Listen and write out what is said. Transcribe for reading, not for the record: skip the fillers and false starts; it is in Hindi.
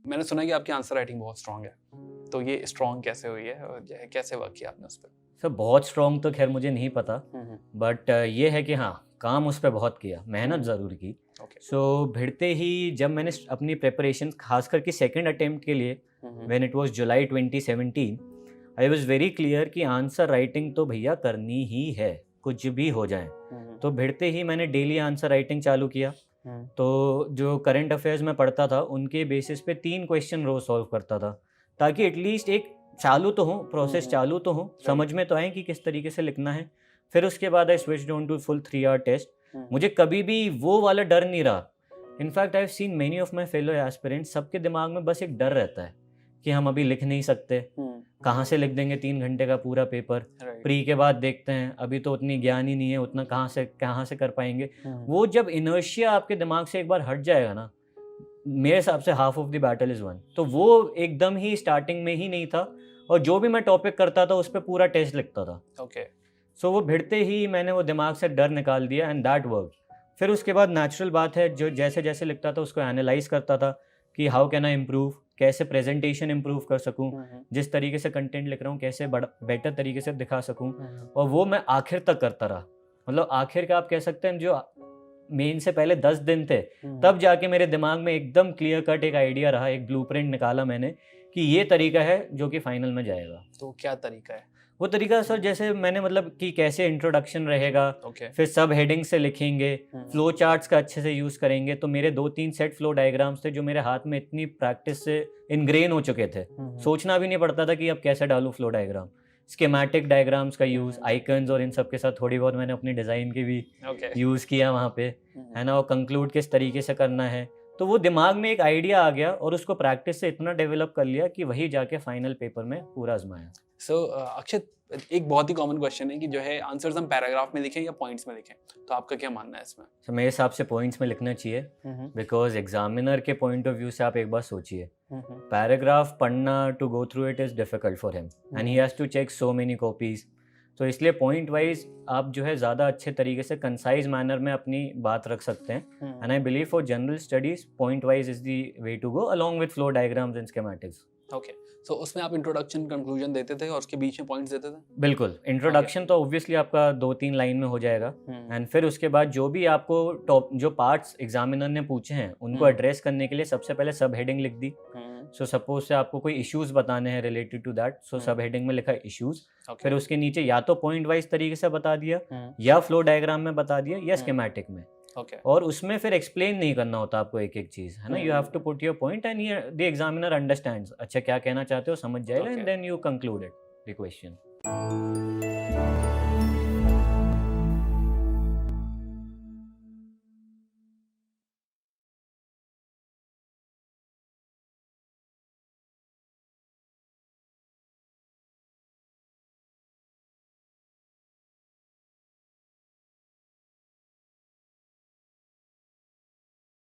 मैंने सुना है कि आपकी आंसर राइटिंग बहुत स्ट्रांग है, तो ये स्ट्रांग कैसे हुई है और कैसे वर्क किया आपने उस पर? सर बहुत स्ट्रॉन्ग तो खैर मुझे नहीं पता, बट ये है कि हाँ, काम उस पर बहुत किया, मेहनत ज़रूर की। ओके। सो भिड़ते ही जब मैंने अपनी प्रिपरेशन खास करके सेकंड अटेम्प्ट के लिए, when it was July 2017, I was very clear कि आंसर राइटिंग तो भैया करनी ही है, कुछ भी हो जाए। तो भिड़ते ही मैंने डेली आंसर राइटिंग चालू किया। तो जो करंट अफेयर्स में पढ़ता था उनके बेसिस पे 3 क्वेश्चन रोज सॉल्व करता था, ताकि एटलीस्ट एक चालू तो हो, प्रोसेस चालू तो हो, समझ में तो आए कि किस तरीके से लिखना है। फिर उसके बाद I switched on to full 3 hour test. मुझे कभी भी वो वाला डर नहीं रहा। In fact I have seen many of my fellow aspirants, सबके दिमाग में बस एक डर रहता है कि हम अभी लिख नहीं सकते, कहाँ से लिख देंगे 3 घंटे का पूरा पेपर, प्री के बाद देखते हैं, अभी तो उतनी ज्ञान ही नहीं है, उतना कहाँ से कर पाएंगे। वो जब इनर्शिया आपके दिमाग से एक बार हट जाएगा ना, मेरे हिसाब से half of the battle is one. तो वो एकदम ही स्टार्टिंग में ही नहीं था, और जो भी मैं टॉपिक करता था उस पर पूरा टेस्ट लिखता था। ओके। सो वो भिड़ते ही मैंने वो दिमाग से डर निकाल दिया, एंड दैट वर्क। फिर उसके बाद नेचुरल बात है, जो जैसे जैसे लिखता था उसको एनालाइज करता था कि हाउ कैन आई इम्प्रूव, कैसे प्रेजेंटेशन इम्प्रूव कर सकूं, जिस तरीके से कंटेंट लिख रहा हूँ कैसे बेटर तरीके से दिखा सकूं। और वो मैं आखिर तक करता रहा। मतलब आखिर का आप कह सकते हैं, जो मेन से पहले 10 दिन थे तब जाके मेरे दिमाग में एकदम क्लियर कट एक आइडिया रहा, एक ब्लूप्रिंट निकाला मैंने कि ये तरीका है जो कि फाइनल में जाएगा। तो क्या तरीका है? वो तरीका सर, जैसे मैंने मतलब कि कैसे इंट्रोडक्शन रहेगा, फिर सब हेडिंग से लिखेंगे, फ्लो चार्ट्स का अच्छे से यूज़ करेंगे। तो मेरे 2-3 सेट फ्लो डायग्राम्स थे जो मेरे हाथ में इतनी प्रैक्टिस से इनग्रेन हो चुके थे, सोचना भी नहीं पड़ता था कि अब कैसे डालूं फ्लो डायग्राम। स्कीमेटिक डायग्राम्स का यूज़, आइकन्स और इन सब के साथ थोड़ी बहुत मैंने अपनी डिज़ाइन की भी यूज़ किया वहाँ पे, है ना। और कंक्लूड किस तरीके से करना है, तो वो दिमाग में एक आइडिया आ गया और उसको प्रैक्टिस से इतना डेवलप कर लिया कि वही जाके फाइनल पेपर में पूरा आजमाया। सो अक्षत, एक बहुत ही कॉमन क्वेश्चन है कि जो है आंसर्स हम पैराग्राफ में लिखें या पॉइंट्स में लिखें, तो आपका क्या मानना है इसमें? तो मेरे हिसाब से पॉइंट्स में लिखना चाहिए, बिकॉज एग्जामिनर के पॉइंट ऑफ व्यू से आप एक बार सोचिए, पैराग्राफ पढ़ना to go through it is difficult for him, and he has to check so many copies. तो इसलिए पॉइंट वाइज आप जो है ज़्यादा अच्छे तरीके से कंसाइज मैनर में अपनी बात रख सकते हैं। And I believe for general studies point wise is the way to go, along with flow diagrams and schematics. Okay. So उसमें आप इंट्रोडक्शन कंक्लूजन देते थे और उसके बीच में पॉइंट्स देते थे? बिल्कुल, इंट्रोडक्शन तो ऑब्वियसली आपका 2-3 लाइन में हो जाएगा, एंड फिर उसके बाद जो भी आपको टॉप जो पार्ट्स एग्जामिनर ने पूछे हैं उनको एड्रेस करने के लिए सबसे पहले सब हेडिंग लिख दी। सो सपोज से आपको कोई इश्यूज बताने हैं रिलेटेड टू दैट, सो सब हेडिंग में लिखा इश्यूज। फिर उसके नीचे या तो पॉइंट वाइज तरीके से बता दिया, या फ्लो डायग्राम में बता दिया, या स्कीमेटिक में। और उसमें फिर एक्सप्लेन नहीं करना होता आपको एक एक चीज, है ना। You have to put your point and the examiner understands, अच्छा क्या कहना चाहते हो, समझ जाएगा, and then you conclude it the question.